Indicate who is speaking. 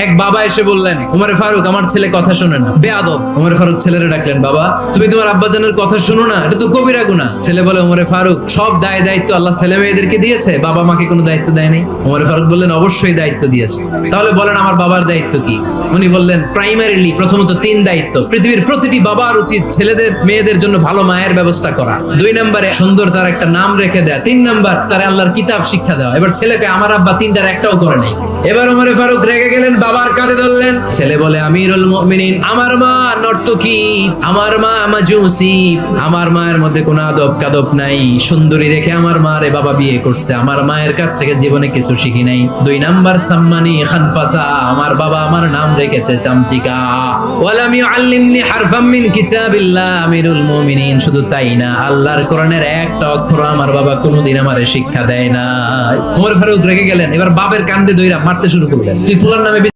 Speaker 1: এক বাবা এসে বললেন, ওমরে ফারুক আমার ছেলে কথা শোনে না, বেয়াদব। ওমরে ফারুক ছেলেরে ডাকলেন, বাবা তুমি তোমার আব্বাজানের কথা শোনো না, এটা তো কবিরা গুনাহ। ছেলে বলে, ওমরে ফারুক সব দায় দায়িত্ব আল্লাহ ছেলে মেয়েদেরকে দিয়েছে, বাবা মাকে কোনো দায়িত্ব দেয়নি। ওমরে ফারুক বললেন, অবশ্যই দায়িত্ব দিয়েছে। তাহলে বলেন আমার বাবার দায়িত্ব কি? উনি বললেন, প্রাইমারিলি প্রথমত 3 দায়িত্ব। পৃথিবীর প্রতিটি বাবার উচিত ছেলেদের মেয়েদের জন্য ভালো মায়ের ব্যবস্থা করা। 2 নম্বরে সুন্দর তার একটা নাম রেখে দেয়া। 3 নাম্বার তার আল্লাহর কিতাব শিক্ষা দেওয়া। এবার ছেলেকে আমার আব্বা 3টার একটাও করে নাই। এবার ওমরে ফারুক রেগে গেলেন, বাবার কাঁধে ধরলেন। ছেলে বলে, আমিরুল মুমিনিন, আমার মা নর্তকী, আমার মা মাজুসি, আমার মায়ের মধ্যে কোনো আদব কাদব নাই, সুন্দরী দেখে আমার মা রে বাবা বিয়ে করছে, আমার মায়ের কাছ থেকে জীবনে কিছু শিখি নাই। 2 নাম্বার সাম্মানি খানফাসা, আমার বাবা আমার নাম রেখেছে চামচিকা। ওয়ালাম ইউআল্লিমনি হারফাম মিন কিতাবিল্লাহ, আমিরুল মুমিনিন, শুধু তাই না আল্লাহর কোরআনের একটা অক্ষর আমার বাবা কোনোদিন আমারে শিক্ষা দেয় না। ওমর ফারুক রেগে গেলেন, এবার বাপের কান্দে দইরা মারতে শুরু করলেন। তুই পোলার নামে